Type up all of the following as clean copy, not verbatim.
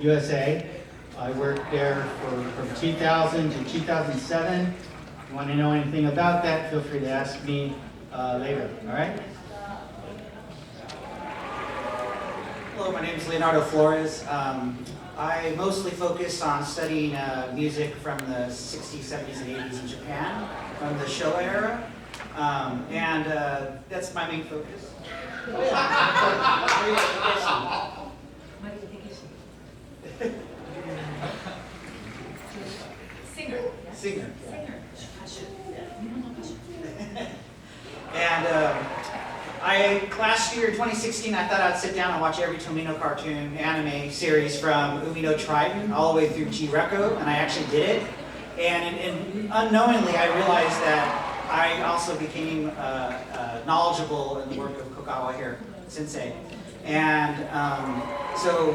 USA. I worked there from 2000 to 2007. If you want to know anything about that, feel free to ask me later, all right? Hello, my name is Leonardo Flores. I mostly focus on studying music from the 60s, 70s, and 80s in Japan, from the Showa era. And that's my main focus. Singer. And last year, 2016, I thought I'd sit down and watch every Tomino cartoon anime series from Umino Trident all the way through G-Reco, and I actually did it. And unknowingly, I realized that I also became knowledgeable in the work of Kogawa here, Sensei. And so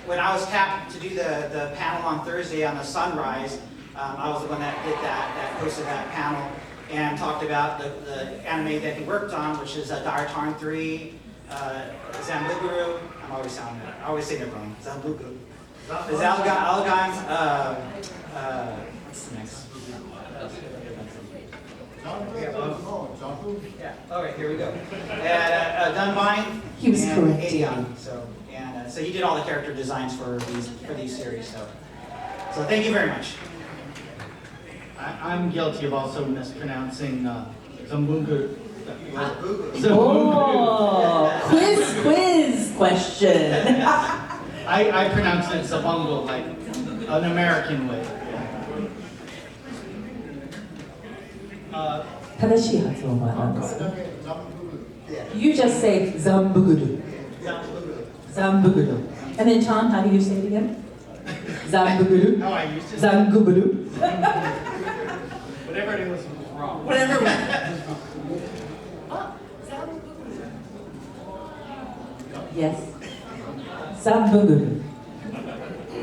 when I was tapped to do the panel on Thursday on the sunrise, I was the one that did that hosted that panel and talked about the anime that he worked on, which is Dire Tarn 3, Zanbuguru. I always say that wrong. Zanbuguru. Algon. What's the next? Yeah. All right, here we go. And Dunbine. He was and correct. Aeon. So he did all the character designs for these series. So thank you very much. I'm guilty of also mispronouncing Zambungu. Oh, quiz question. I pronounce it Zabungo, like an American way. 正しい発音は何ですか You just say Zambuguru. Zambuguru. And then Tom, how do you say it again? Zambuguru. How I used to. Zanguburu. Whatever it was wrong. Whatever. Yes. Zambuguru.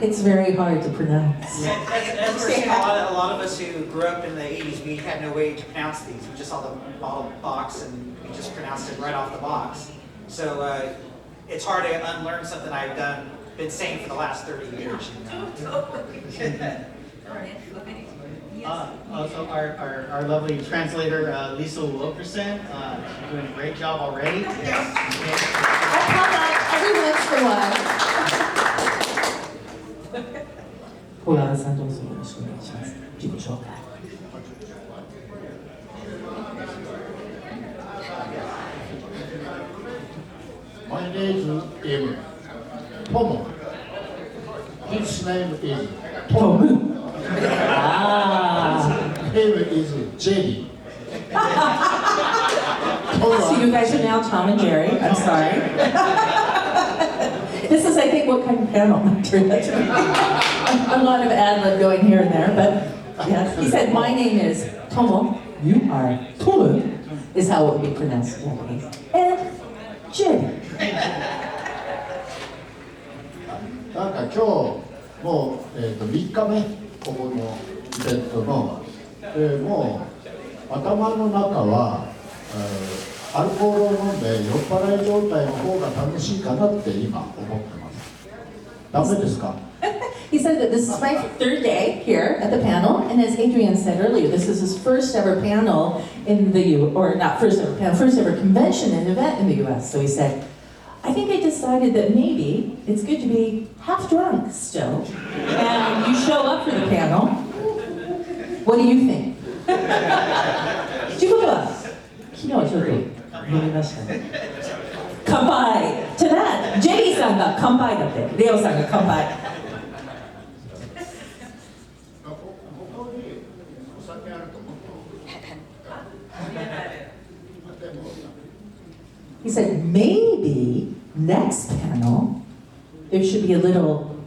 It's very hard to pronounce. As we're seeing, a lot of us who grew up in the 80s, we had no way to pronounce these. We just saw the bottle box and we just pronounced it right off the box. So it's hard to unlearn something I've been saying for the last 30 years. Also, our lovely translator, Lisa Wilkerson, she's doing a great job already. I pop up every once in a while. 小川さんどうぞよろしくお願いします。自己紹介。My name is Tomo. His name is Tom. Ah. Name is Jerry. So you guys are now Tom and Jerry. I'm sorry. This is, I think, what kind of panel turned out to be. A lot of ad-lib going here and there, but yes. He said, my name is Tomo. You are Tomu, is how it would be pronounced in Japanese. And Jerry. なんか今日もう、3日目ここのイベントの、もう頭の中は、アルコールを飲んで酔っ払い状態の方が楽しいかなって今思ってます。ダメですか？ He said that this is my third day here at the panel, and as Adrian said earlier, this is his first ever panel in the or not first ever panel, first ever convention and event in the U.S. So he said, I think I decided that maybe it's good to be half drunk still, and you show up for the panel. What do you think? ということは、昨日はちょっと飲みましたね。乾杯 to that! ジェリーさんが乾杯だって、レオさんが乾杯。He said, maybe next panel, there should be a little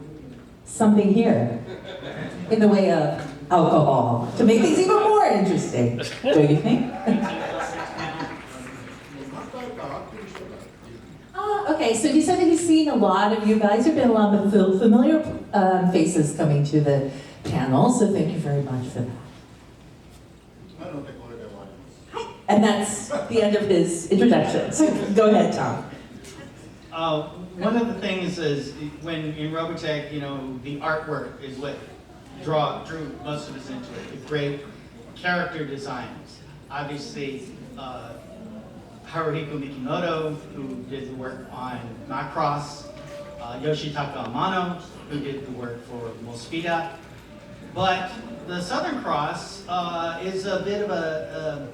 something here in the way of alcohol to make things even more interesting. Don't you think? Okay, so he said that he's seen a lot of you guys. There have been a lot of familiar faces coming to the panel, so thank you very much for that. And that's the end of his introduction. So go ahead, Tom. One of the things is when in Robotech, you know, the artwork is what drew most of us into it. The great character designs. Obviously, Haruhiko Mikimoto, who did the work on Macross, Yoshitaka Amano, who did the work for Mosfida. But the Southern Cross is a bit of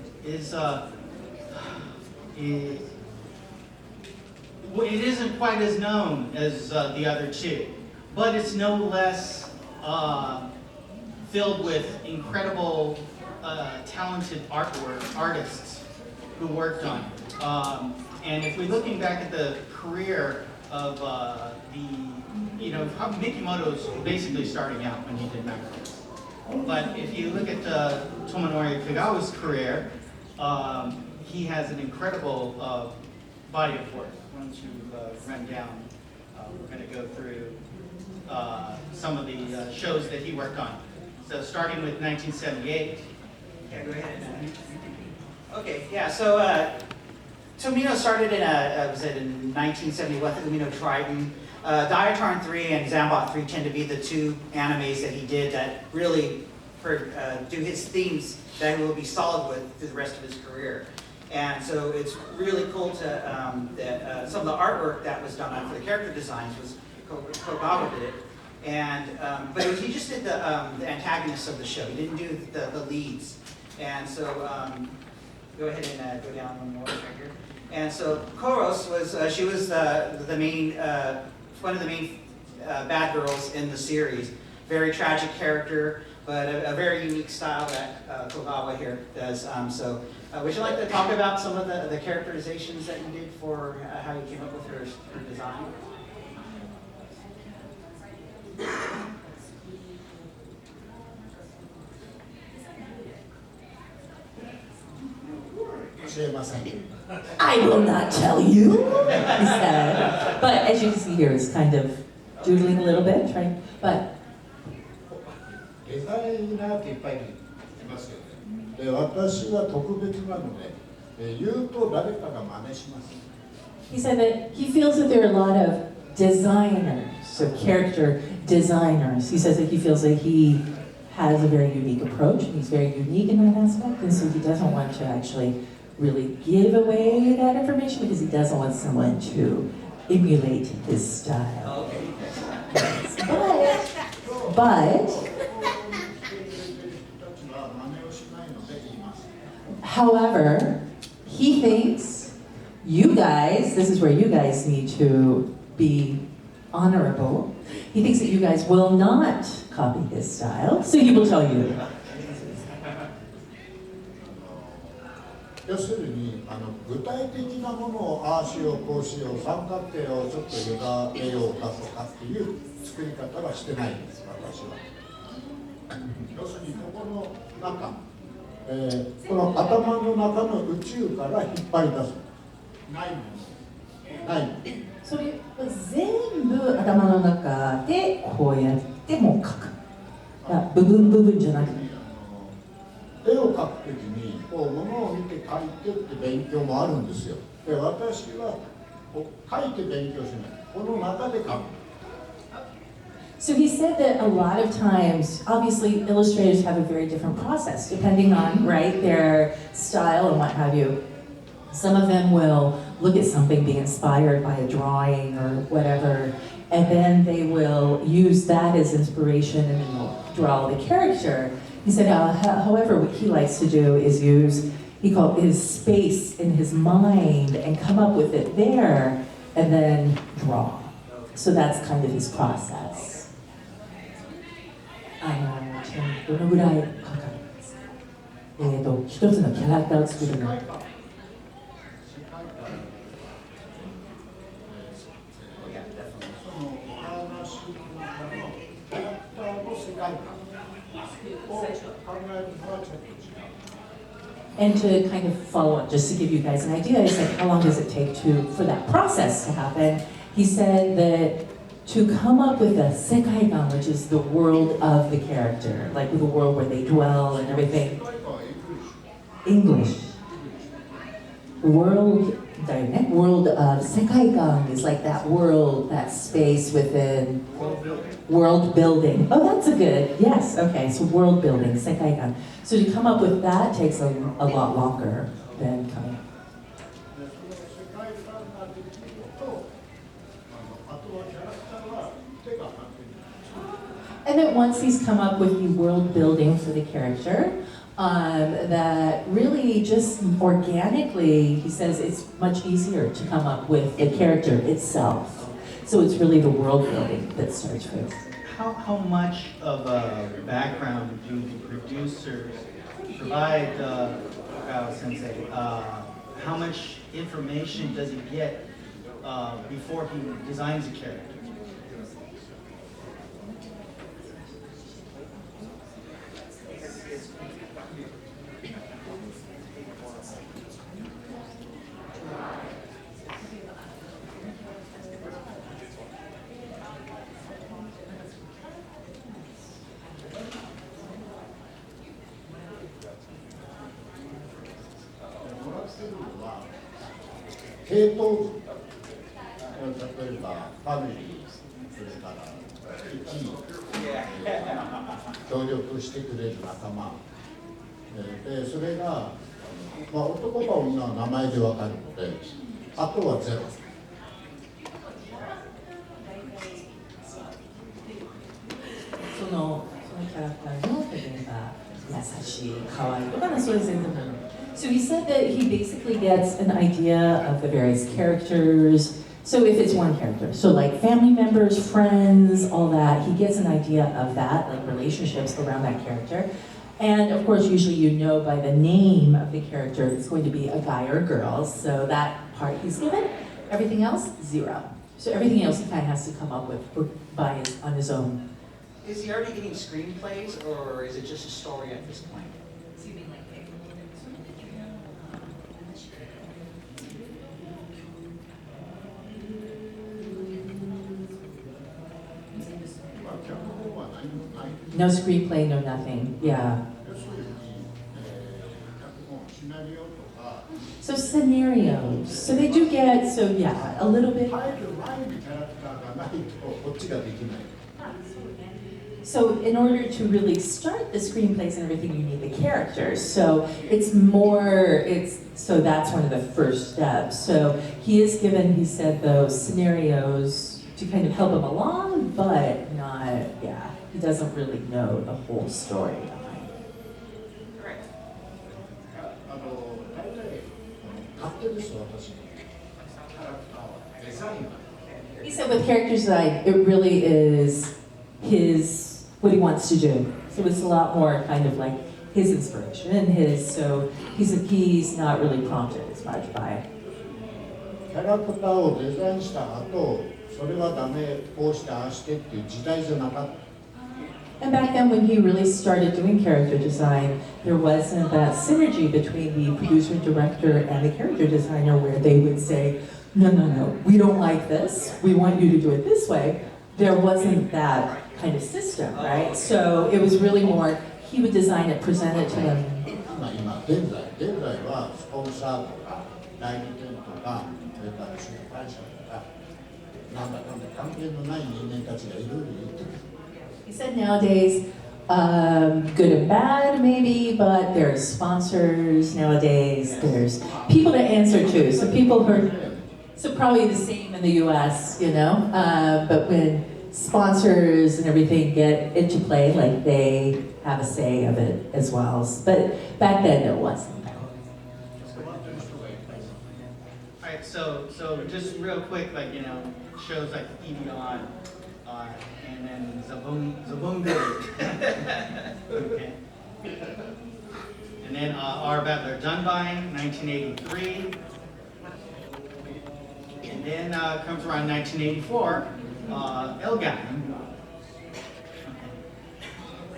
it isn't quite as known as the other two, but it's no less filled with incredible, talented artists who worked on it. And if we're looking back at the career of Mikimoto's basically starting out when he did Macross. But if you look at Tomonori Kogawa's career, he has an incredible body of work. Why don't you run down? We're going to go through some of the shows that he worked on. So starting with 1978. Yeah, go ahead. Okay, yeah, so Tomino started in 1970 with Umino Triton. Diatron 3 and Zambot 3 tend to be the two animes that he did that really do his themes that he will be solid with through the rest of his career. And so it's really cool to that some of the artwork that was done for the character designs was Kogawa did it, and but he just did the antagonists of the show. He didn't do the leads, and so go ahead and go down one more right here. And so Koros was she was the main one of the main bad girls in the series. Very tragic character, but a very unique style that Kogawa here does. Would you like to talk about some of the characterizations that you did for how you came up with her design? 教えません。 I will not tell you, he said. But as you can see here, he's kind of doodling a little bit, trying, but デザイナーっていっぱいいますよね。で、私は特別なので、言うと誰かが真似します。 he said that he feels that there are a lot of designers, so character designers. He says that he feels that he has a very unique approach, and he's very unique in that aspect, and so he doesn't want to actually really give away that information because he doesn't want someone to emulate his style. But however, he thinks you guys, this is where you guys need to be honorable. He thinks that you guys will not copy his style, so he will tell you. 要するに具体的なものをああしようこうしよう三角形をちょっとゆがめようかとかっていう作り方はしてないんです私は。要するにここの中、この頭の中の宇宙から引っ張り出す。ないもの。ない。それは全部頭の中でこうやってもう描く。部分じゃなくて。 絵を描くときにこう物を見て描いてって勉強もあるんですよ。で私は描いて勉強しない。この中で描く。 So he said that a lot of times, obviously illustrators have a very different process depending on, right, their style and what have you. Some of them will look at something, be inspired by a drawing or whatever, and then they will use that as inspiration and then they'll draw the character. He said, however, what he likes to do is use, he called his space in his mind and come up with it there and then draw. So that's kind of his process. どのぐらいかかるんですか？一つのキャラクターを作るの。 And to kind of follow up, just to give you guys an idea, he said, how long does it take for that process to happen? He said that to come up with a sekaigan, which is the world of the character, like the world where they dwell and everything. English. World だよね。World of 世界観 is like that world, that space within World building. world building. Oh, that's a good, yes, okay, so world building, 世界観. So to come up with that takes a lot longer than coming up. でその世界観ができるのと、あとはキャラクターは手が反転に And then once he's come up with the world building for the character, that really just organically, he says it's much easier to come up with the character itself. So it's really the world building that starts first. How much of a background do the producers provide Kogawa Sensei? How much information does he get before he designs a character?系統図、例えばファミリー、それから1位、協力してくれる仲間、でそれが、男か女は名前で分かるので、あとはゼロ。そのキャラクターの例えば優しい、可愛いとかそういう全部。So he said that he basically gets an idea of the various characters. So if it's one character, so like family members, friends, all that, he gets an idea of that, like relationships around that character. And of course, usually you know by the name of the character if it's going to be a guy or a girl. So that part he's given. Everything else, zero. So everything else he kind of has to come up with on his own. Is he already getting screenplays, or is it just a story at this point? No screenplay, no nothing. Yeah. So scenarios. So they do get, so yeah, a little bit. So in order to really start the screenplays and everything, you need the characters. So so that's one of the first steps. So he is given, he said, those scenarios to kind of help him along, but not, yeah. He doesn't really know the whole story. He said with characters design, it really is what he wants to do. So it's a lot more kind of like his inspiration and so he's not really prompted as much by it. キャラクターをデザインした後、それはダメ、こうしてああしてっていう時代じゃなかった。 And back then, when he really started doing character design, there wasn't that synergy between the producer, director, and the character designer where they would say, no, we don't like this, we want you to do it this way. There wasn't that kind of system, right? So it was really more, he would design it, present it to them. 現在はスポンサーとか代理店とか、それから出版社とか、なんだかんだ関係のない人間たちがいろいろ言ってる。 He said nowadays, good and bad maybe, but there's sponsors nowadays, there's people to answer to. So people so probably the same in the US, you know, but when sponsors and everything get into play, like they have a say of it as well. But back then it wasn't. All right, so just real quick, like, you know, shows like Evian, and then Zabungu. Okay. And then our Battler Dunbine, 1983. And then comes around 1984, Elgan.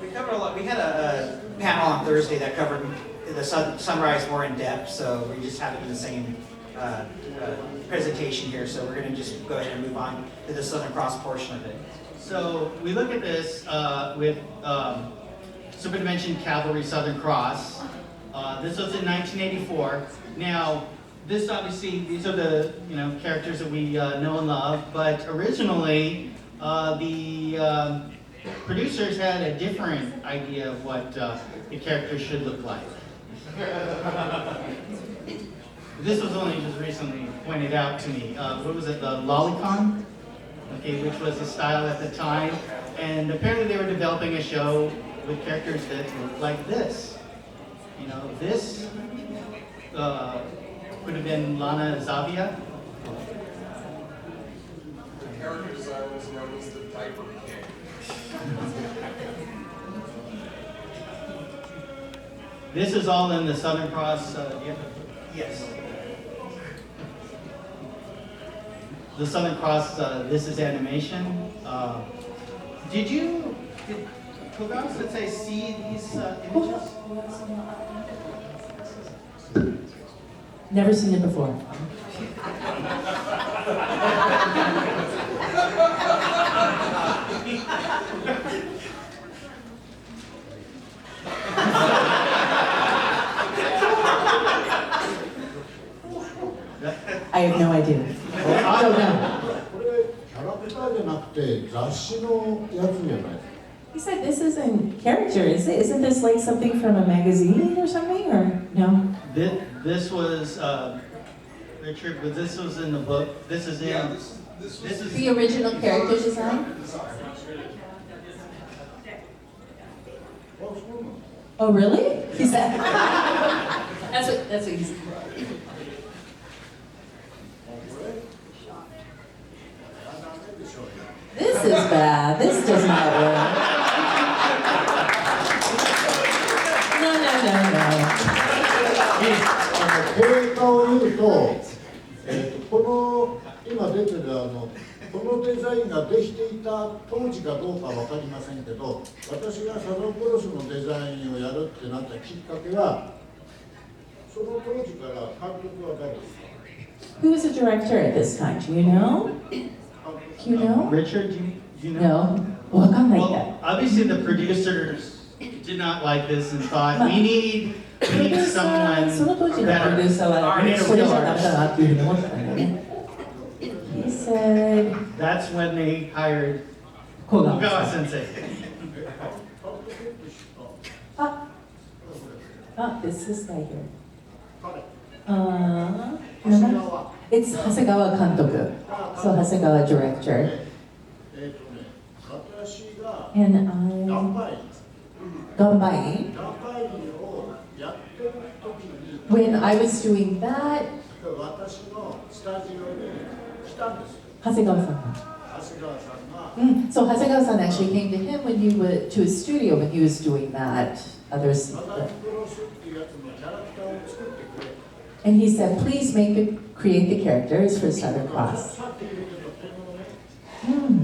We covered a lot. We had a panel on Thursday that covered the sunrise more in depth, so we just have it in the same presentation here. So we're going to just go ahead and move on to the Southern Cross portion of it. So we look at this with Super Dimension Cavalry Southern Cross. This was in 1984. Now, this obviously, these are the characters that we know and love, but originally the producers had a different idea of what the characters should look like. This was only just recently pointed out to me. What was it, the lolicon? Okay, which was the style at the time. And apparently they were developing a show with characters that looked like this. This would have been Lana Zavia. The character design was known as the diaper king. This is all in the Southern Cross. Yes. The Southern Cross. This is animation. Did Kogawa Sensei see these images? Never seen it before. I have no idea. I don't know. これキャラクターじゃなくて雑誌のやつじゃない。 He said this isn't character, is it? Isn't this like something from a magazine or something, or no? This was Richard, but this was in the book. This is in. Yeah, this was The original character design? Oh, really? He said. That's what he said. This is bad. This does not work. No. 経過を言うと、この今出てるこのデザインができていた当時かどうかわかりませんけど、私がサザンクロスのデザインをやるってなったきっかけは、その当時から監督は誰ですか？ Who was the director at this time? Do you know? Do you know? Richard, do you know? No. Well, Well, obviously the producers did not like this and thought we need someone その当時のプロデュ better. ーサーはこれじゃダメだなっていうふうに思ってたんだよね。He said, That's when they hired Kogawa. Kogawa Sensei. This is right here. 長谷川 It's Hasegawa 監督. So Hasegawa director. 私が And ガン I バイ Gambai. ガンバイをやってる時に When I was doing that, 私のスタジオに来たんですよ。 Hasegawa-san. 長谷川さんが So Hasegawa-san actually came to him when you were to his studio when he was doing that. Others, サザンクロスっていうやつのキャラクターを作ってくれ。 and he said, please create the characters for Southern Cross. さっき言うけど手のね、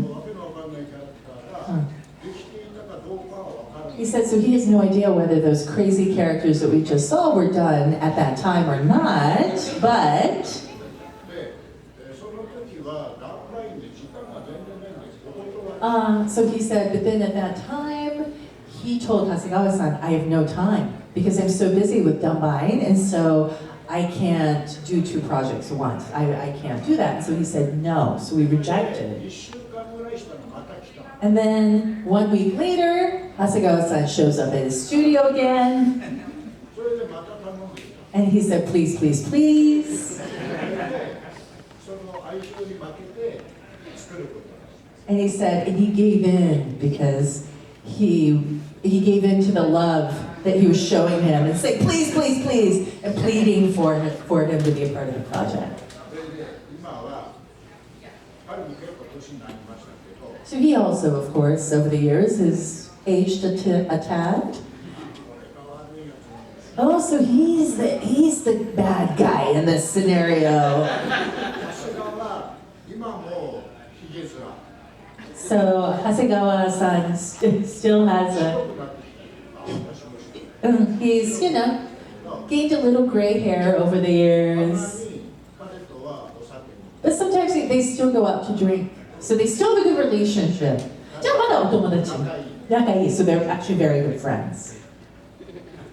わけのわかんないキャラクターができていたかどうかはわからない。 He said, so he has no idea whether those crazy characters that we just saw were done at that time or not, but で、その時はガンバインで時間が全然ないんです。お断り so he said, but then at that time, he told Hasegawa-san, I have no time because I'm so busy with Dumbain, and so I can't do two projects at once. I can't do that. So he said no. So we rejected. 1週間ぐらいしたらまた来た。 And then 1 week later, Hasegawa-san shows up at his studio again, それでまた頼んできた。 and he said, please, please, please. で、その相性に負けて作ることになります。 And he said, and he gave in because he gave in to the love that he was showing him and saying, please, please, please, and pleading for him to be a part of the project. それで今は彼も結構年になりましたけど、 So he also, of course, over the years has aged a tad. これが悪いやつなんです。 Oh, so he's the bad guy in this scenario. 長谷川は今もヒゲ面。 So Hasegawa-san still has a, he's, gained a little gray hair over the years. But sometimes they still go out to drink. So they still have a good relationship. じゃあまだお友達。仲いい. So they're actually very good friends.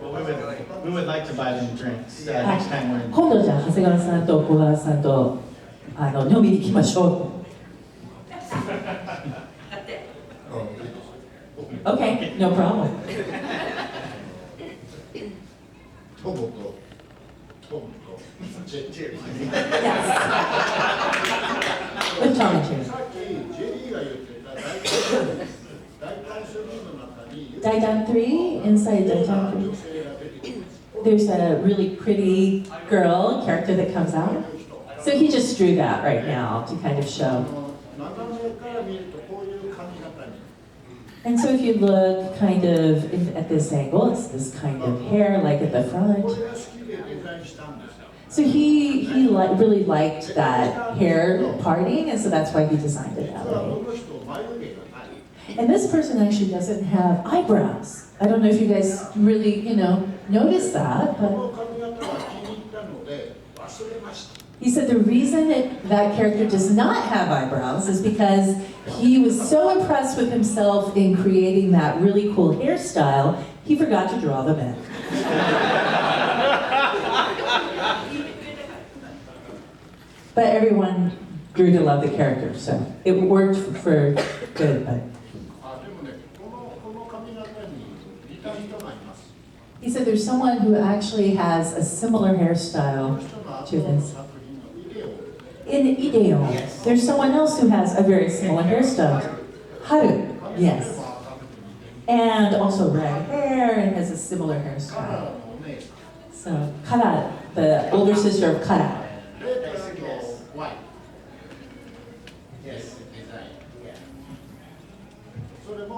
Well, wait a minute. We would like to buy them drinks next time we're in. 今度じゃあ長谷川さんと小川さんと飲みに行きましょう。Okay, no problem. トモとジェリー Yes. With Tom and Jerry. さっきジェリーが言ってた大胆主義の中に Daidan 3, inside Daidan 3. 女性が出てくる There's a really pretty girl character that comes out. So he just drew that right now to kind of show. 斜めから見るとこういう髪型に And so if you look kind of at this angle, it's this kind of hair like at the こ front. れが好きでデザインしたんですよ So really liked that hair parting, and so that's why he designed it that 実はこ way. の人眉毛がない And this person actually doesn't have eyebrows. I don't know if you guys really, notice that, こ but の髪型が気に入ったので忘れました he said the reason that character does not have eyebrows is because he was so impressed with himself in creating that really cool hairstyle, he forgot to draw them in. But everyone grew to love the character, so it worked for good. But あでもねこの髪型に似た人がいます he said there's someone who actually has a similar こ hairstyle の人の後 to の this. 作品のビデオ In Ideo, there's someone else who has a very similar hairstyle. Haru, yes. And also red hair and has a similar カラ hairstyle. ーのお姉さん So Kara, the older sister of Kara. 0.6の Y それも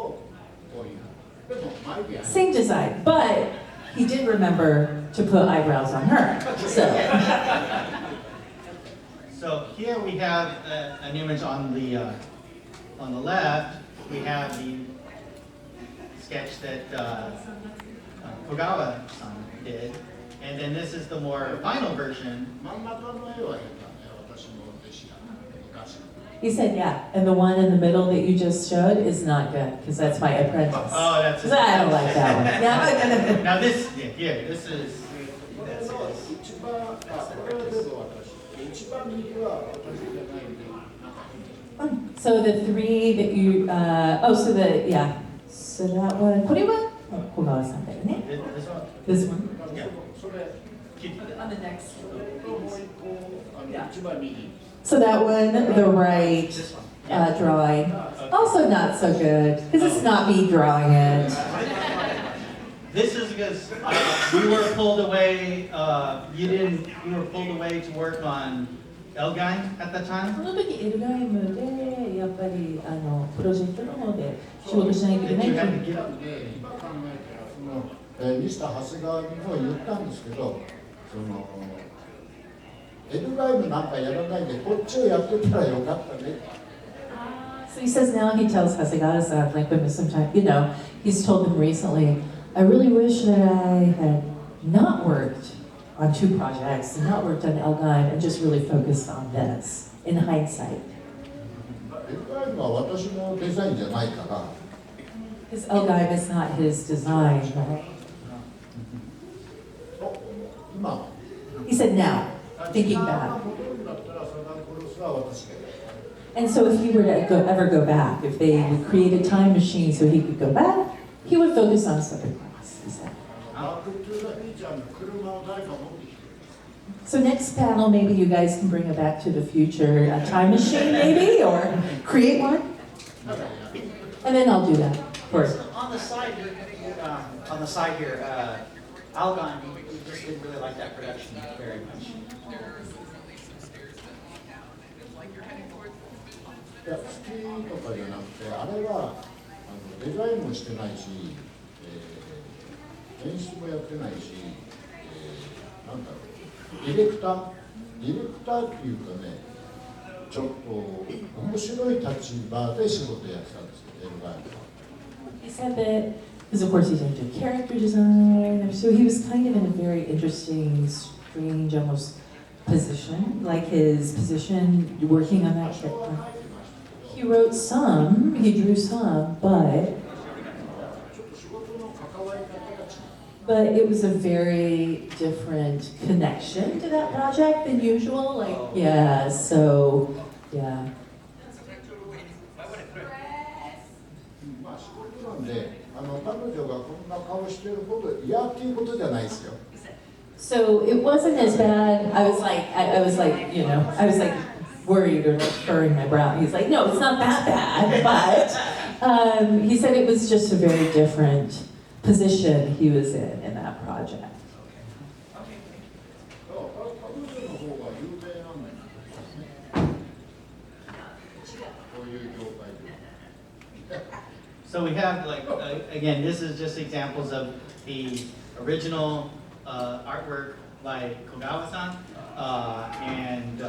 こういうでも眉毛は Same design, but he did remember to put eyebrows on her. So So here we have an image on the left. We have the sketch that Kogawa-san did, and then this is the more final version. 真ん中の絵は下手ね私の弟子が昔 he said, yeah, and the one in the middle that you just showed is not good because that's my apprentice. Oh, that's. 'Cause I don't like that one. Yeah. Now this, here, this is. これの一番これは全部私一番右は私じゃないんでなんか So the three that you, so that one, これは小川さんだよね。 This one. This one. それ Keep- On the next. もう一個一番右 So that one, the right This one. drawing, also not so good because it's not me drawing it. This is because we were pulled away. We were pulled away to work on Elgain at the こ time. の時エルガイムでやっぱりプロジェクトの方で仕事しないといけないっていう。なんで今考えたらミスター長谷川にも言ったんですけどエルガイムなんかやらないでこっちをやってたらよかったね So he says now he tells Hasegawa-san, like when sometimes, he's told them recently, I really wish that I had not worked on two projects, and not worked on Elgain, and just really focused on this, in hindsight. エルガイムは私のデザインじゃないから Because Elgain is not his design, right? 今 He said now, thinking 時間が back. 戻るんだったらサダンコロスは私がやる And so if he were to ever go back, if they would create a time machine so he could go back, he would focus on something else, he said. バックトゥザフューチャーの車を誰か持ってきて So next panel, maybe you guys can bring a Back to the Future time machine, maybe, or create one, だからやる and then I'll do that for On the side here, Algon, we just didn't really like that production very much. いや好きとかじゃなくてあれはデザインもしてないし、演出もやってないし、なんだろうディレクターっていうかねちょっと面白い立場で仕事やってたんですよエルガイムは。 He said that, because of course he's into character design, so he was kind of in a very interesting, strange, almost position, like his position working on that character. He wrote some, he drew some, but ちょっと仕事の関わり方が違う。but it was a very different connection to that project than usual. Like, yeah, so, yeah. まあ仕事なんで、彼女がこんな顔してるほど嫌っていうことじゃないですよ。So it wasn't as bad. I was like, I was like, you know, I was like worried or like furrowing my brow. He's like, no, it's not that bad. But he said it was just a very different position he was in that project. 彼女の方が有名なんだよ。こういう業界で。So we have like, again, this is just examples of the original artwork by Kogawa-san. And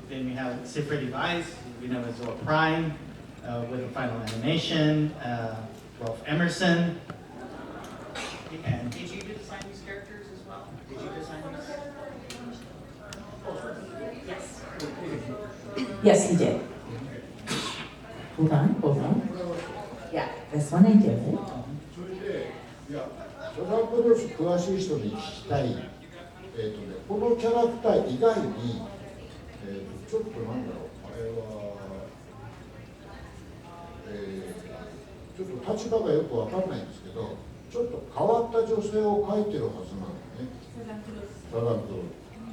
then we have Sifra Device, we know as Zora Prime, with the final animation, Rolf Emerson. And did you design these characters as well? Did you design these? Yes. Yes, he did. Hold on. Yeah, this one I did. それで、いや、サザンプロレス詳しい人に聞きたい、このキャラクター以外に、ちょっとなんだろう、あれは、ちょっと立場がよくわかんないんですけど、ちょっと変わった女性を描いてるはずなのね。サザンプロレス。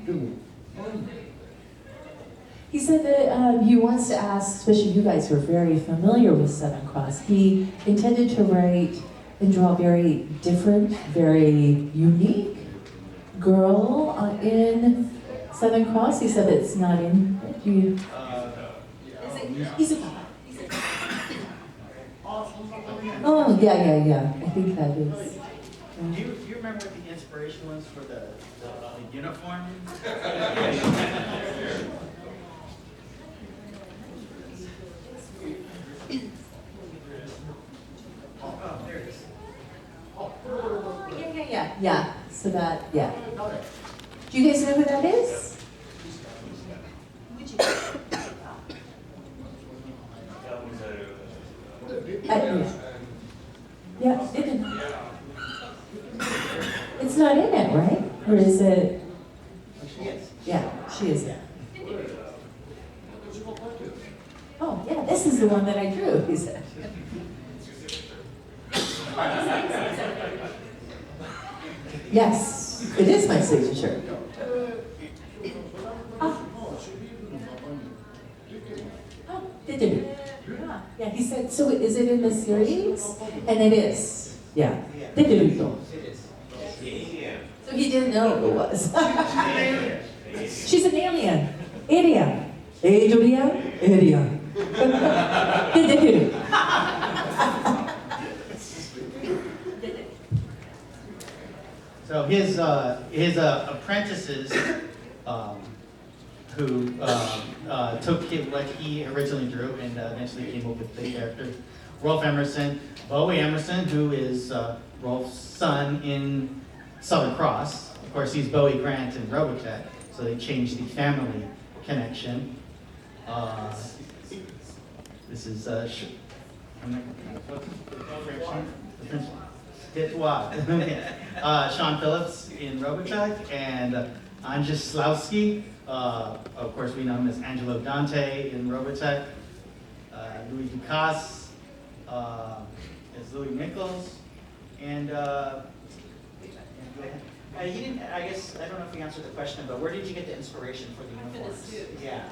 でも、なんで He said that he wants to ask, especially you guys who are very familiar with Southern Cross, he intended to write and draw a very different, very unique girl in Southern Cross. He said that it's not in. Do you? He's a. Oh yeah. I think that is. Do you remember what the inspiration was for the uniform? Oh, there it is. Yeah. So that, yeah. Do you guys know who that is? Yeah, it is. It's not in it, right? Or is it? She is. Yeah, she is. Oh, yeah, this is the one that I drew, he said. Yes, it is my signature. Did it? Yeah, he said, so is it in the series? And it is. Yeah. Did it? It is. So he didn't know who it was. She's an alien. Alien. Adrian. Alien. So his apprentices, who took what he originally drew and eventually came up with the character, Rolf Emerson, Bowie Emerson, who is Rolf's son in Southern Cross. Of course, he's Bowie Grant in Robotech, so they changed the family connection. This is Sean Phillips in Robotech, and Anja Slawski. Of course, we know him as Angelo Dante in Robotech. Louis Ducasse as Louis Nichols, and He didn't, I guess, I don't know if you answered the question, but where did you get the inspiration for the uniforms? Yeah.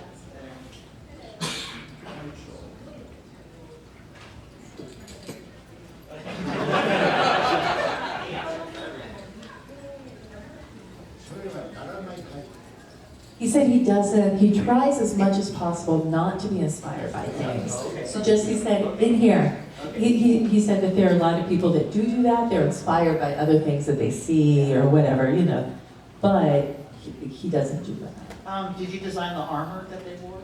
He said he tries as much as possible not to be inspired by things. So just, he said, in here, he said that there are a lot of people that do that, they're inspired by other things that they see or whatever, you know, but he doesn't do that. Did you design the armor that they wore?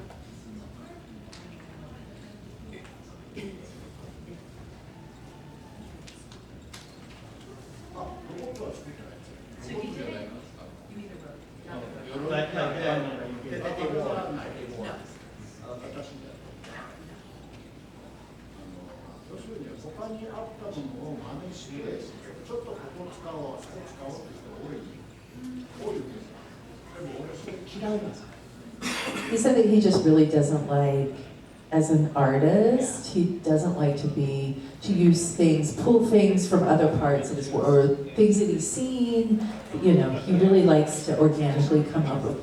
That they wore. Okay. 他にあったものを真似して、ちょっとここ使おう、あそこ使おうって人多いんですよ。でも俺それ嫌いなんですよ。He said that he just really doesn't like, as an artist, he doesn't like to use things, pull things from other parts of his work, or things that he's seen. You know, he really likes to organically come up with.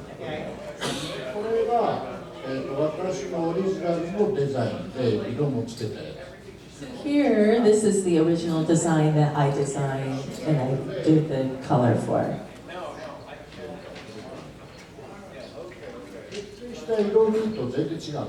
これが、私のオリジナルのデザインで色もつけたやつ。 Here, this is the original design that I designed and I did the color for. 徹底した色味と全然違う。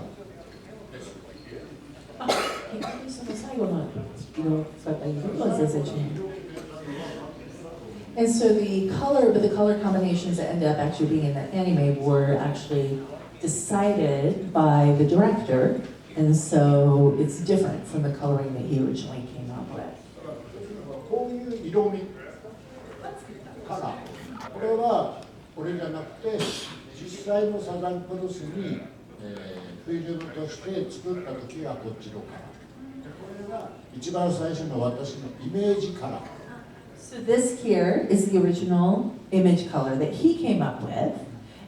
And so the color combinations that ended up actually being in the anime were actually decided by the director, and so it's different from the coloring that he originally came up with. こういう色味、カラー、これはこれじゃなくて、実際のサザンクロスに、フィルムとして作った時はこっちのカラー。これが一番最初の私のイメージカラー。 So this here is the original image color that he came up with.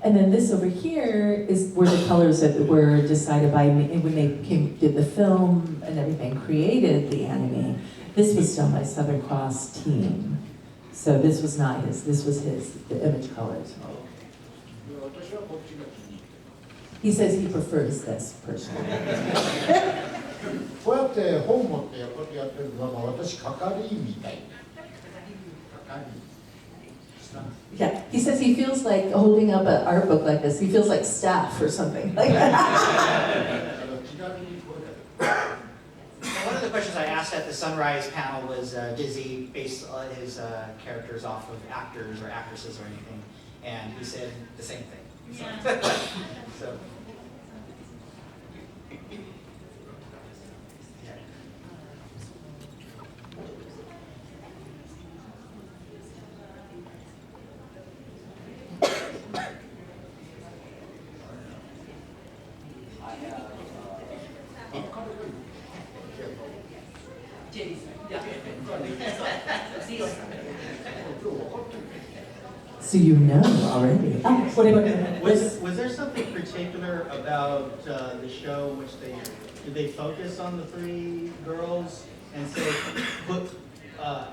And then this over here is were the colors that were decided by me when they did the film and everything, created the anime. This was done by Southern Cross team. So this was not his, this was his, the image colors. He says he prefers this personally. こうやって本持ってこうやってやってるのは私係員みたい。 Yeah, he says he feels like holding up an art book like this. He feels like staff or something like that. One of the questions I asked at the Sunrise panel was, does he base his characters off of actors or actresses or anything? And he said the same thing. So. So you know already. Oh, what about Was there something particular about the show in which did they focus on the three girls and say put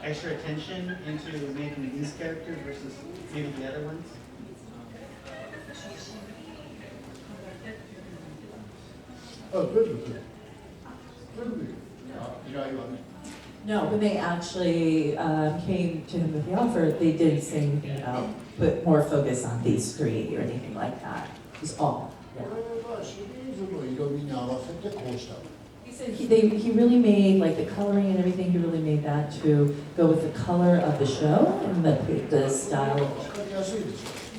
extra attention into making these characters versus maybe the other ones? No, when they actually came to him with the offer, they didn't say anything about put more focus on these three or anything like that. It was all. Yeah. He said he really made, like the coloring and everything, he really made that to go with the color of the show and the style.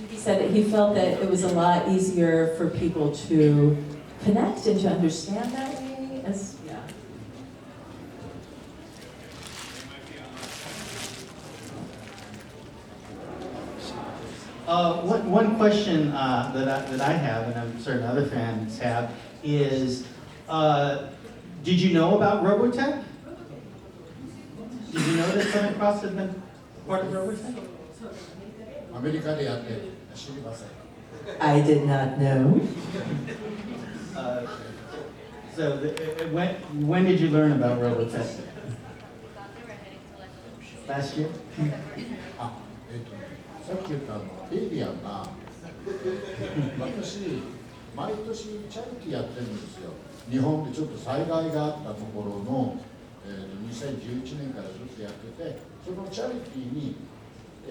He said that he felt that it was a lot easier for people to connect and to understand that way. As, yeah. One question that I have, and I'm certain other fans have, is did you know about Robotech? Did you know that Southern Cross had been part of Robotech? I did not know. So when did you learn about Robotech? Last year? さっき言ったエイリアンが私毎年チャリティーやってるんですよ。日本でちょっと災害があったところの、2011年からずっとやってて、そのチャリティーに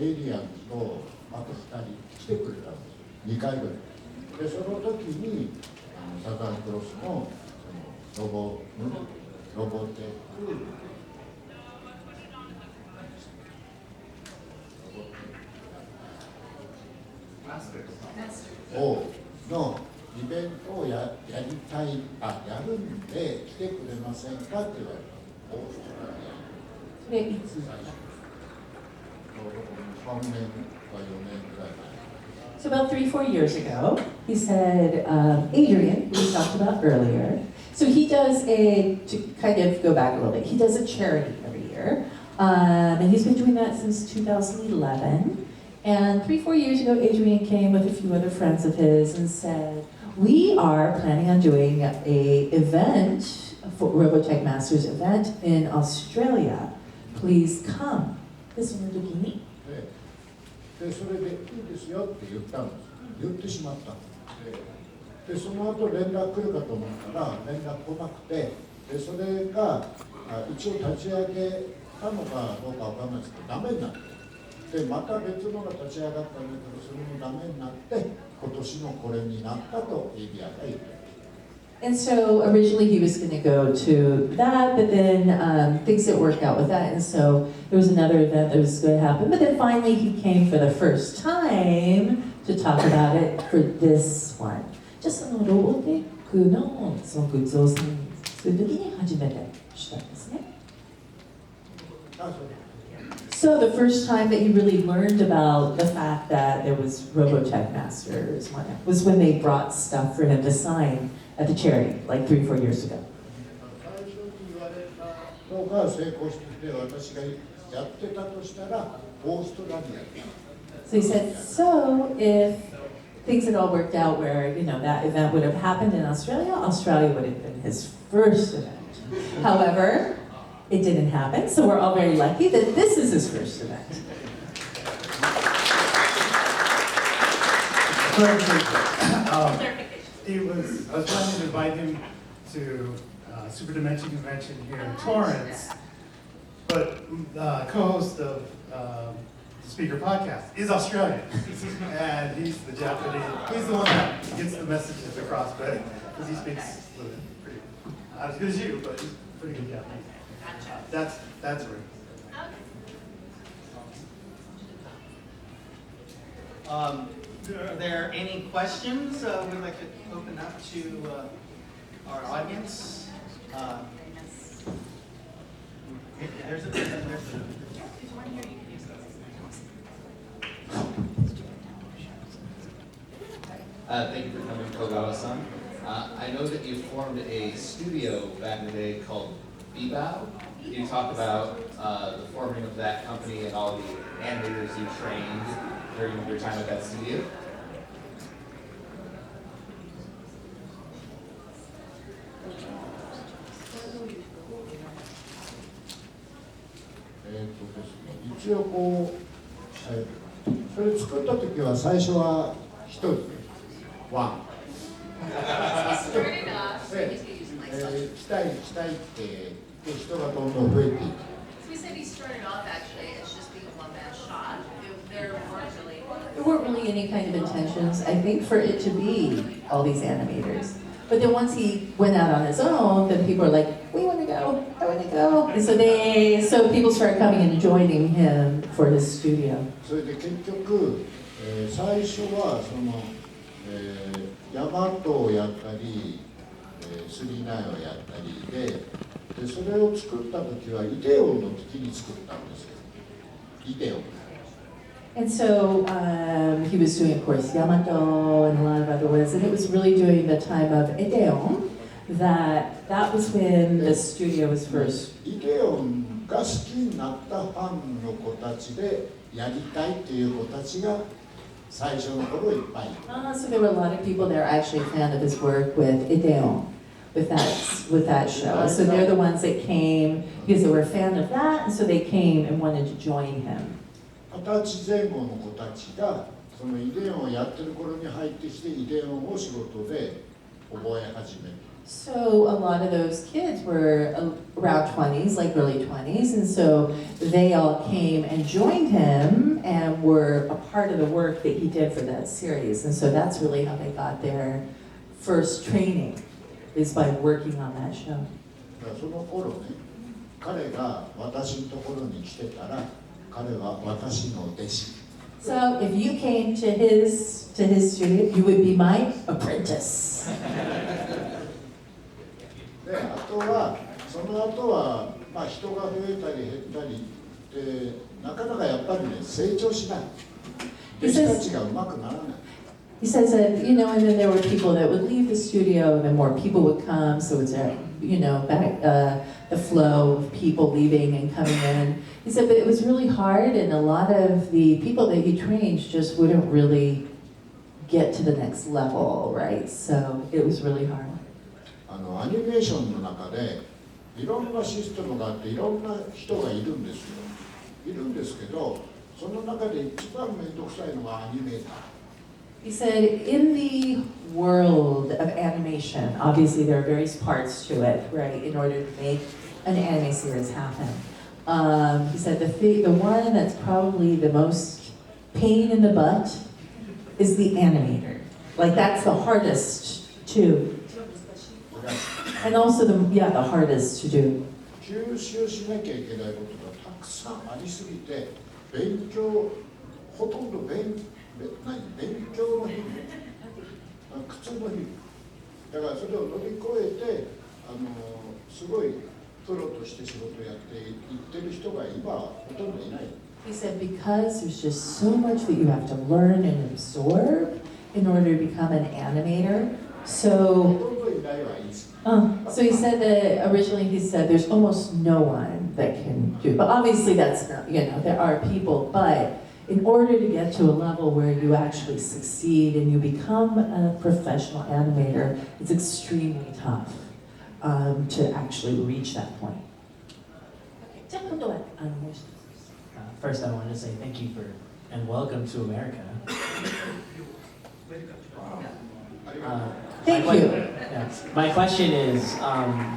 エイリアンとあと2人来てくれたんですよ。2回ぐらい。でその時にサザンクロスのロボテックのイベントをやりたい、やるんで来てくれませんかって言われた。それいつ？ 3年か4年ぐらい前。 So about 3-4 years ago, he said, Adrian, who we talked about earlier, so So he does to kind of go back a little bit, he does a charity every year. And he's been doing that since 2011. And 3-4 years ago, Adrian came with a few other friends of his and said, we are planning on doing an event, for Robotech Masters event in Australia. Please come. で、その時に、でそれでいいですよって言ったんです。言ってしまったんです。でその後連絡来るかと思ったら連絡来なくて、でそれが一応立ち上げたのかどうかわかんないですけどダメになって、でまた別のが立ち上がったんだけどそれもダメになって今年のこれになったとエリアが言ってる。And so originally he was going to go to that, but then things didn't work out with that, and so there was another event that was going to happen. But then finally he came for the first time to talk about it for this one. Just そのロボテックのそのグッズをする時に初めてしたんですね。So the first time that you really learned about the fact that there was Robotech Masters was when they brought stuff for him to sign at the charity, like 3-4 years ago. 最初に言われたのが成功してて私がやってたとしたらオーストラリア。So he said, so if things had all worked out where, you know, that event would have happened in Australia, Australia would have been his first event. However, it didn't happen, so we're all very lucky that this is his first event. I was planning to invite him to Super Dimension Convention here in Torrance, but co-host of Speaker Podcast is Australian, and he's the Japanese. He's the one that gets the messages across better because he speaks pretty not as good as you, but he's pretty good Japanese. That's right. Are there any questions we'd like to open up to our audience? There's a Thank you for coming, Kogawa-san. I know that you formed a studio back in the day called Bebao. Can you talk about the forming of that company and all the animators you trained during your time at that studio?一応こう、それ作った時は最初は一人ワン。したいって人がどんどん増えていく。So we said he started off actually as just being a one-man shop. There weren't really any kind of intentions, I think, for it to be all these animators. But then once he went out on his own, then people were like, we want to go, I want to go. And so people started coming and joining him for his studio. それで結局、最初はその、ヤマトをやったり、スリーナインをやったりで、それを作った時はイデオンの時に作ったんですよ。イデオン。And so he was doing, of course, Yamato and a lot of other ones, and it was really during the time of Edeon that was when the studio was first. イデオンが好きになったファンの子たちでやりたいっていう子たちが最初の頃いっぱいいた。So there were a lot of people that are actually a fan of his work with Edeon, with that show. So they're the ones that came because they were a fan of that, and so they came and wanted to join him. 20歳前後の子たちがそのイデオンをやってる頃に入ってきてイデオンを仕事で覚え始める。So a lot of those kids were around 20s, like early 20s, and so they all came and joined him and were a part of the work that he did for that series. And so that's really how they got their first training, is by working on that show. その頃ね、彼が私のところに来てたら彼は私の弟子。So if you came to his studio, you would be my apprentice. で、あとはその後はまあ人が増えたり減ったりでなかなかやっぱりね成長しない。弟子たちがうまくならない。He says that, you know, and then there were people that would leave the studio and then more people would come, so it's a, you know, the flow of people leaving and coming in. He said, but it was really hard and a lot of the people that he trained just wouldn't really get to the next level, right? So it was really hard. アニメーションの中でいろんなシステムがあっていろんな人がいるんですよ。いるんですけど、その中で一番面倒くさいのがアニメーター。He said, in the world of animation, obviously there are various parts to it, right, in order to make an anime series happen. He said the one that's probably the most pain in the butt is the animator. Like that's the hardest to, and also the hardest to do. 吸収しなきゃいけないことがたくさんありすぎて、勉強、ほとんど勉強の日々、苦痛の日々。だからそれを乗り越えて、すごいプロとして仕事をやっていってる人が今ほとんどいない。He said because there's just so much that you have to learn and absorb in order to become an animator. So he said that originally he said there's almost no one that can do it. But obviously that's not, you know, there are people, but in order to get to a level where you actually succeed and you become a professional animator, it's extremely tough to actually reach that point. First, I want to say thank you for and welcome to America. Thank you. Yeah. My question is,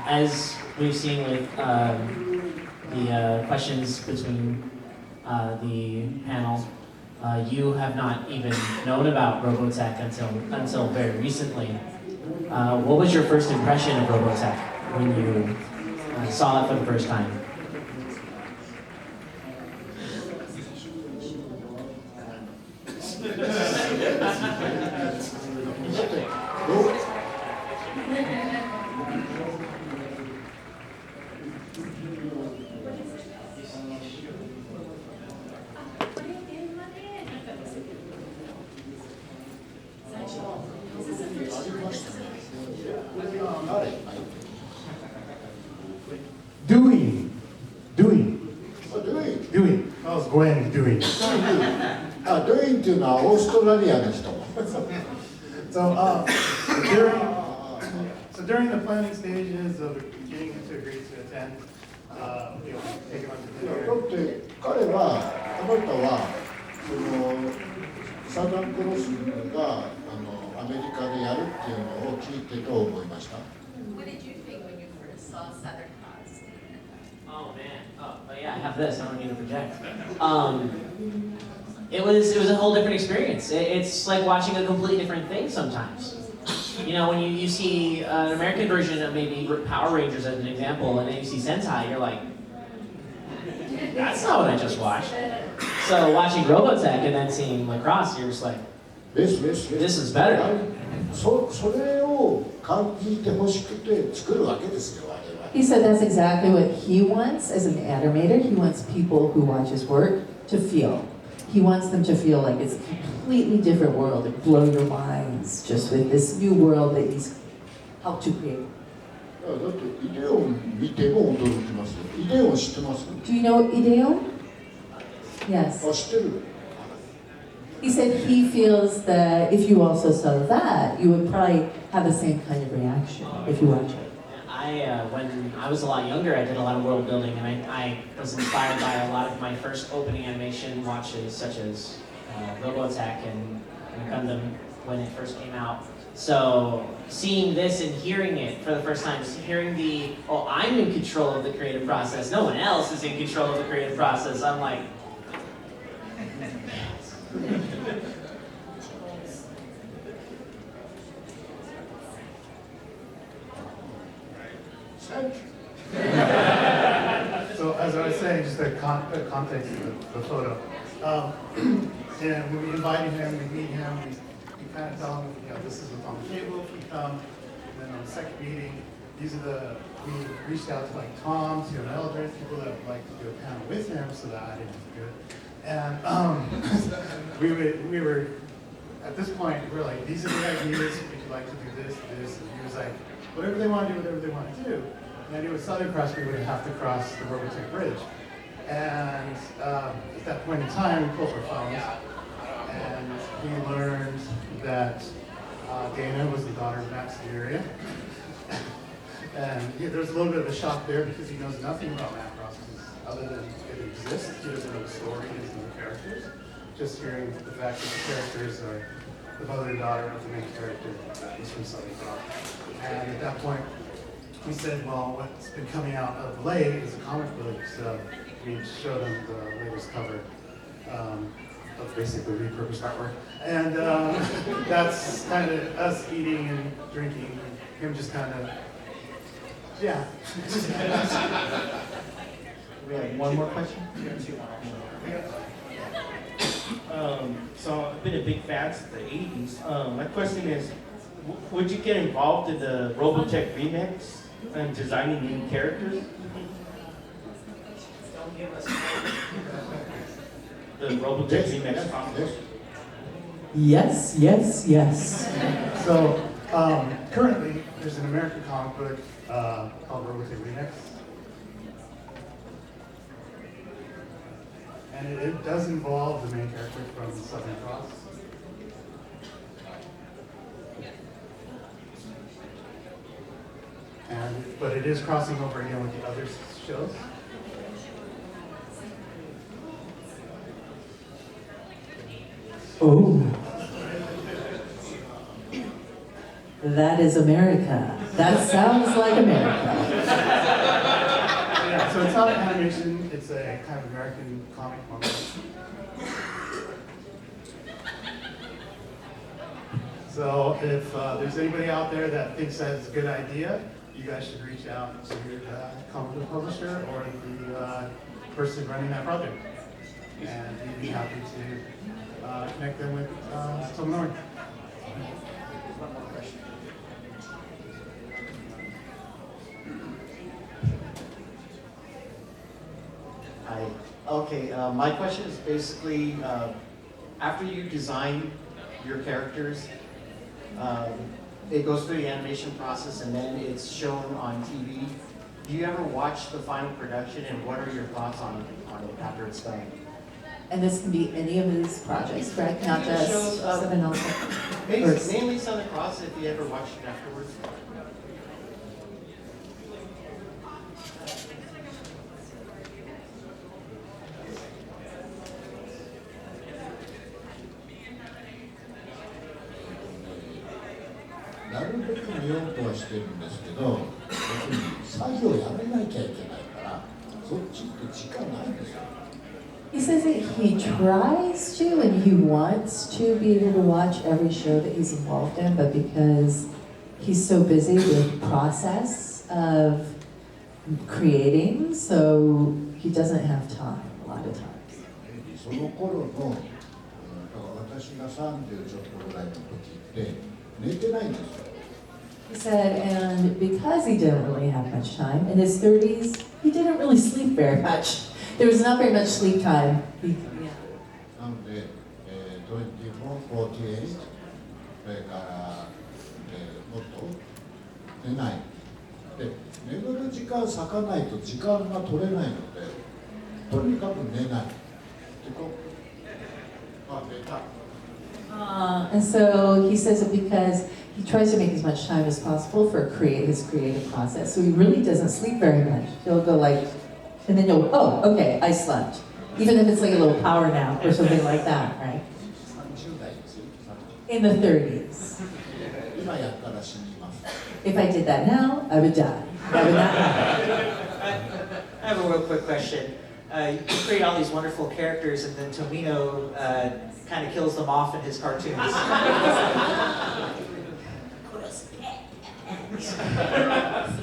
as we've seen with the questions between the panel, you have not even known about Robotech until very recently. What was your first impression of Robotech when you saw it for the first time? Doing. I was going doing. ドゥインっていうのはオーストラリアの人。So during the planning stages of getting him to agree to attend, take him out to だ dinner. って彼は、あなたはサザンクロスがアメリカでやるっていうのを聞いてどう思いました？ What did you think when you first saw Southern Cross? Oh man. Oh yeah, I have this. I don't need to project. It was a whole different experience. It's like watching a completely different thing sometimes. You know, when you see an American version of maybe Power Rangers as an example, and then you see Sentai, you're like, that's not what I just watched. So watching Robotech and then seeing Lacrosse, you're just like, this is better. それを感じてほしくて作るわけですよ、我々。 He said that's exactly what he wants as an animator. He wants people who watch his work to feel. He wants them to feel like it's a completely different world and blow your minds just with this new world that he's helped to create. だってイデオン見ても驚きますよ。イデオン知ってます？ Do you know Ideon? Yes. あ、知ってる。 He said he feels that if you also saw that, you would probably have the same kind of reaction if you watch it. When I was a lot younger, I did a lot of world building, and I was inspired by a lot of my first opening animation watches, such as Robotech and Gundam when it first came out. So seeing this and hearing it for the first time, hearing I'm in control of the creative process, no one else is in control of the creative process, I'm like, So as I was saying, just the context of the photo. And when we invited him, we meet him, we kind of tell him, this is what's on the table if you come. And then on the second meeting, we reached out to like Tom, to Eldred, people that would like to do a panel with him so that I didn't have to do it. And we were at this point, we're like, these are the ideas, would you like to do this, this? And he was like, whatever they want to do, whatever they want to do. And I knew with Southern Cross, we would have to cross the Robotech Bridge. And at that point in time, we pulled our phones, and we learned that Dana was the daughter of Max Furia. And there was a little bit of a shock there because he knows nothing about Macross, other than it exists. He doesn't know the story, he doesn't know the characters. Just hearing the fact that the characters are the mother and daughter of the main character is from Southern Cross. And at that point, we said, well, what's been coming out of late is a comic book, so we showed them the latest cover of basically repurposed artwork. And that's kind of us eating and drinking, and him just kind of, yeah. We have one more question? So I've been a big fan since the 80s. My question is, would you get involved in the Robotech remix and designing new characters? The Robotech remix comics. Yes, yes, yes. So currently, there's an American comic book called Robotech Remix. And it does involve the main character from Southern Cross. But it is crossing over again with the other shows. Oh. That is America. That sounds like America. Yeah, so it's not an animation, it's a kind of American comic moment. So if there's anybody out there that thinks that's a good idea, you guys should reach out to your comic book publisher or the person running that project. And we'd be happy to connect them with Tomonori. One more question. Hi. Okay, my question is basically, after you design your characters, it goes through the animation process and then it's shown on TV. Do you ever watch the final production, and what are your thoughts on it after it's done? And this can be any of his projects, correct? Not just Shows, Seven else. Mainly Southern Cross, if you ever watched it afterwards. "なるべく見ようとはしてるんですけど、別に作業やめなきゃいけないから、そっちって時間ないんですよ。He says that he tries to and he wants to be able to watch every show that he's involved in, but because he's so busy with the process of creating, so he doesn't have time a lot of times. その頃の、私が30ちょっとぐらいの時って寝てないんですよ。He said, and because he didn't really have much time, in his 30s, he didn't really sleep very much. There was not very much sleep time. なので、24、48、それから、もっと寝ない。で、眠る時間割かないと時間が取れないので、とにかく寝ない。で、寝た。And so he says it because he tries to make as much time as possible for his creative process. So he really doesn't sleep very much. He'll go like, and then you'll, oh, okay, I slept. Even if it's like a little power nap or something like that, right? In the 30s. If I did that now, I would die. That would not happen. I have a real quick question. You create all these wonderful characters, and then Tomino kind of kills them off in his cartoons. そ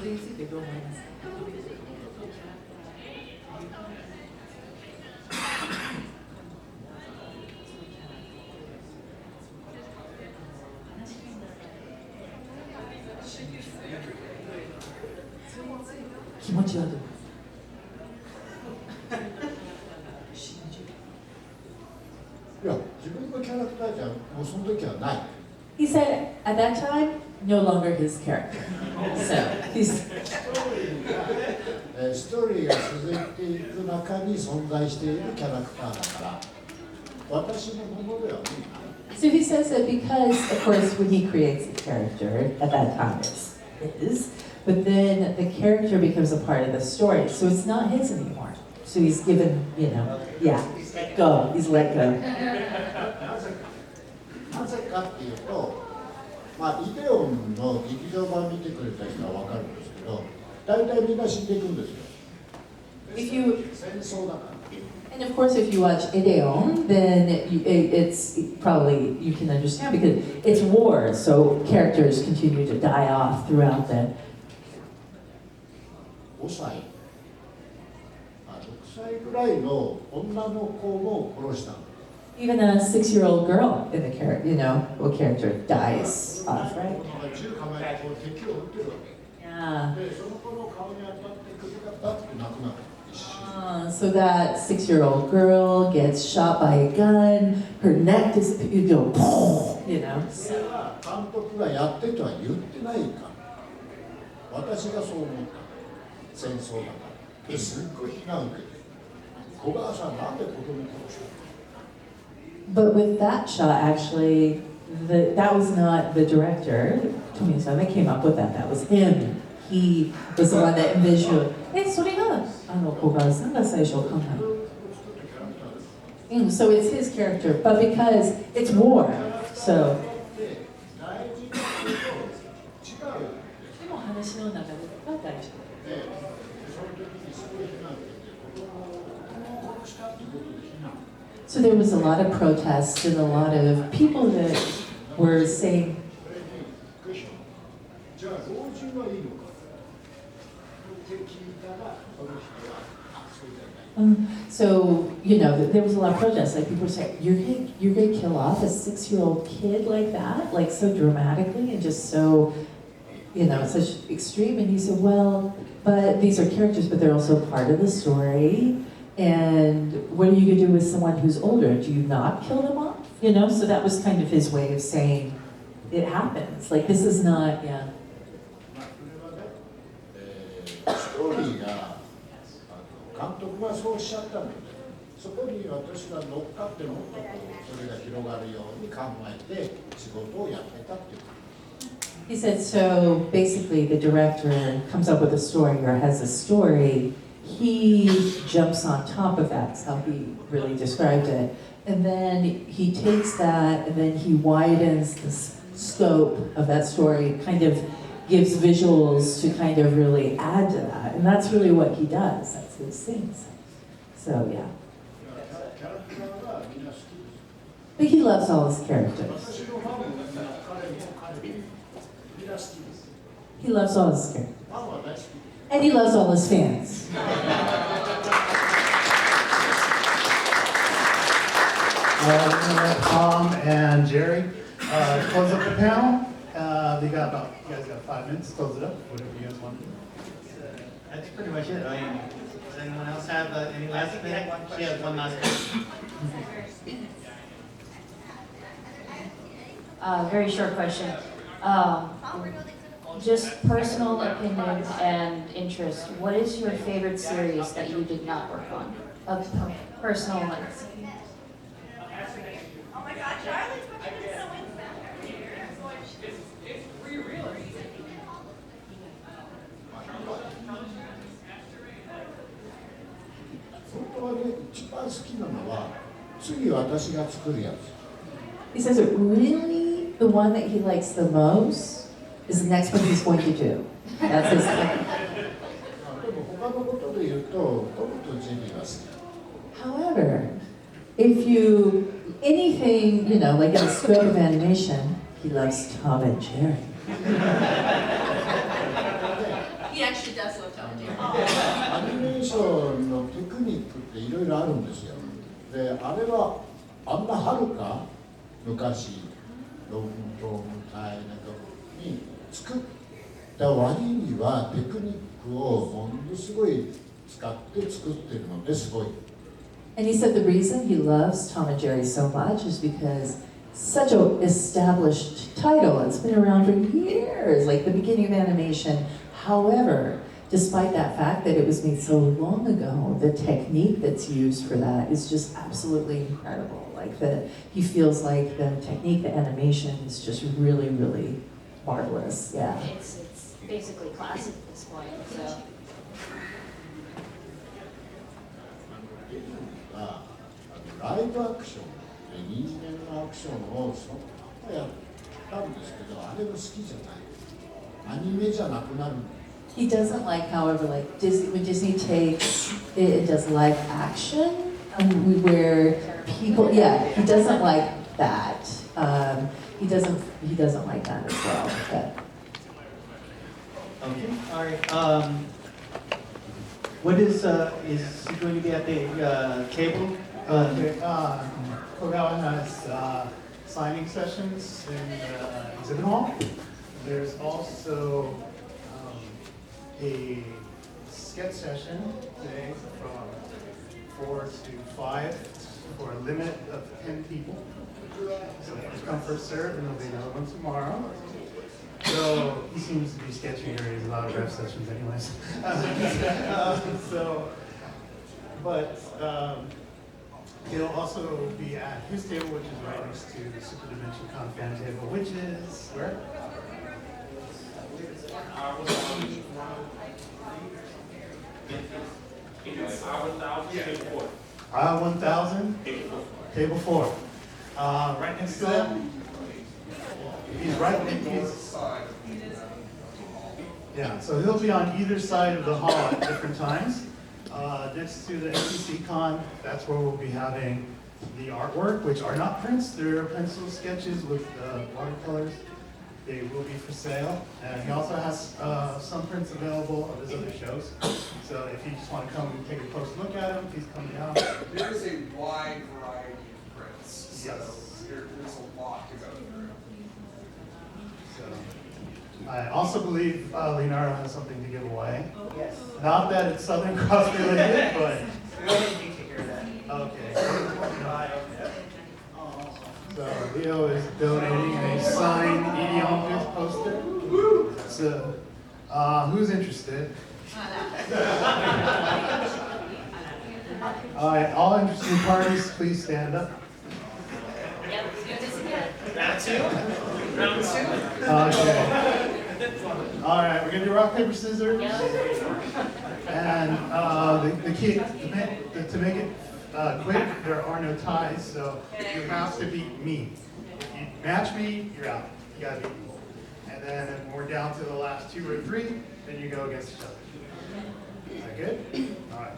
れについてどう思いますか？気持ちはどう？いや、自分のキャラクターじゃもうその時はない。 He said at that time, no longer his character. So he's ストーリーが続いていく中に存在しているキャラクターだから私のものではない。 so he says that because of course when he creates a character at that time it's his, but then the character becomes a part of the story, so it's not his anymore. So he's given, yeah, let go. He's let go. なぜかっていうと、まあイデオンの劇場版見てくれた人は分かるんですけど、大体みんな死んでいくんですよ。 If you 戦争だから。 And of course, if you watch Ideon, then it's probably, you can understand because it's war, so characters continue to die off throughout the... 5歳、6歳ぐらいの女の子も殺したの。 Even a 6-year-old girl in the character, a character dies off, right? 銃構えてこう敵を撃ってるわけ。 Yeah. で、その子の顔に当たって首がバッとなくなる。 So that 6-year-old girl gets shot by a gun, her neck is, それは監督がやってとは言ってないから。私がそう思った。戦争だから。ですっごい非難を受けて。小川さんなんで子供殺したの？ But with that shot, actually, that was not the director, Tomonori that came up with that. That was him. He was the one that envisioned. それが小川さんが最初考えた。So it's his character, but because it's war, so. でも話の中では大丈夫。 So there was a lot of protests and a lot of people that were saying, so, there was a lot of protests. Like people were saying, you're gonna kill off a 6-year-old kid like that, like so dramatically and just so, such extreme. And he said, well, but these are characters, but they're also part of the story. And what are you gonna do with someone who's older? Do you not kill them off? So that was kind of his way of saying, it happens. Like this is not, yeah. ストーリーが監督がそうおっしゃったので、そこに私が乗っかってもっとそれが広がるように考えて仕事をやってたっていう。 He said, so basically the director comes up with a story or has a story, he jumps on top of that, that's how he really described it. And then he takes that and then he widens the scope of that story, kind of gives visuals to kind of really add to that. And that's really what he does, that's his things. So yeah. But he loves all his characters. He loves all his characters. And he loves all his fans. Tom and Jerry close up the panel. You guys got 5 minutes to close it up, whatever you guys want to do. That's pretty much it. I mean, does anyone else have any last thing? She has one last question. Very short question. Just personal opinion and interest. What is your favorite series that you did not work on? Of personal ones. Oh my God, Charlie's putting it so in that. 本当はね、一番好きなのは次私が作るやつ。 He says that really the one that he likes the most is the next one he's going to do. That's his thing. でも他のことで言うとトムとジェリーが好き。 However, if you, anything, like in a script of animation, he loves Tom and Jerry. He actually does love Tom and Jerry. アニメーションのテクニックっていろいろあるんですよ。で、あれはあんなはるか昔ローントみたいなところに作った割にはテクニックをものすごい使って作ってるのですごい。And he said the reason he loves Tom and Jerry so much is because such an established title. It's been around for years, like the beginning of animation. However, despite that fact that it was made so long ago, the technique that's used for that is just absolutely incredible. Like he feels like the technique, the animation is just really, really marvelous. Yeah. It's basically classic at this point, so. ライブアクションで人間のアクションをそのままやったんですけど、あれが好きじゃない。アニメじゃなくなる。 He doesn't like, however, like Disney, when Disney takes it does live action, where people, yeah, he doesn't like that. He doesn't like that as well. But. Okay, all right. What is he going to be at the table? Kogawa has signing sessions in the exhibit hall. There's also a sketch session today from 4 to 5 for a limit of 10 people. So first come, first serve, and there'll be another one tomorrow. So he seems to be sketching or he's a lot of rep sessions anyways. He'll also be at his table, which is right next to the Super Dimension Con fan table, which is where? Aisle 1000, table 4. Right next to them. He's right next. Yeah, so he'll be on either side of the hall at different times. Next to the NPC Con, that's where we'll be having the artwork, which are not prints, they're pencil sketches with watercolors. They will be for sale. And he also has some prints available of his other shows. So if you just want to come and take a close look at them, please come down. There is a wide variety of prints, so there's a lot to go through. So, I also believe Leonardo has something to give away. Yes. Not that it's Southern Cross related, but. We'll let you take care of that. Okay. So Leo is donating a signed Idiom poster. So, who's interested? All right, all interested parties, please stand up. Round two? Okay. All right, we're gonna do rock, paper, scissors. And the key, to make it quick, there are no ties, so you have to beat me. If you match me, you're out. You gotta beat me. And then when we're down to the last 2 or 3, then you go against each other. Is that good? All right.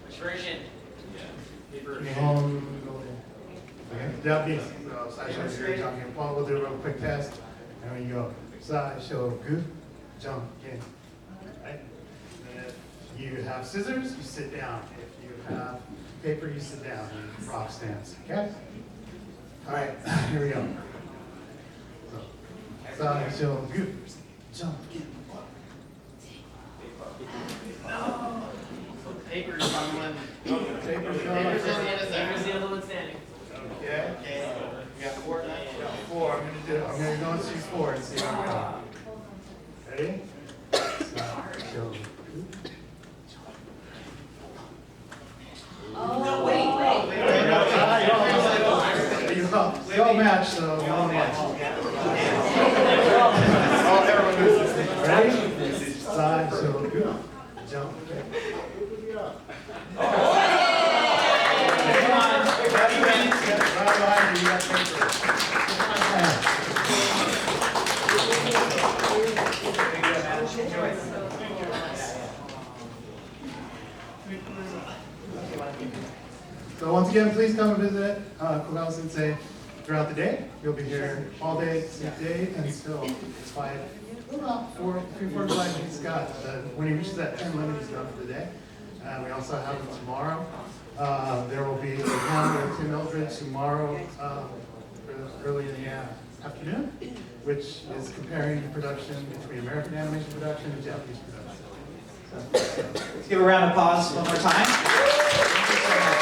Which version? Japanese. So, Saisho Gu, Janken. Paul will do a real quick test. And we go, Saisho Gu, Janken. Right? And if you have scissors, you sit down. If you have paper, you sit down. You rock stance. Okay? All right, here we go. So, Saisho Gu, Janken. Paper's on one. Paper's the other one standing. Okay. We got 4 now? We got 4. I'm gonna go and choose 4 and see how we go. Ready? Oh, wait. We all match, so we all match. Ready? Side, so good. Jump. So once again, please come and visit Kogawa Sensei throughout the day. You'll be here all day today until it's 5, about 3, 4, 5 minutes. Scott, when he reaches that 10 limit, he's done for the day. We also have him tomorrow. There will be a panel with Tim Eldred tomorrow early in the afternoon, which is comparing the production between American animation production and Japanese production. Let's give a round of applause one more time. Thank you so much.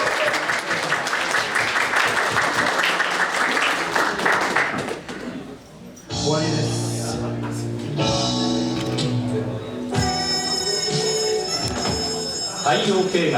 用形がいい。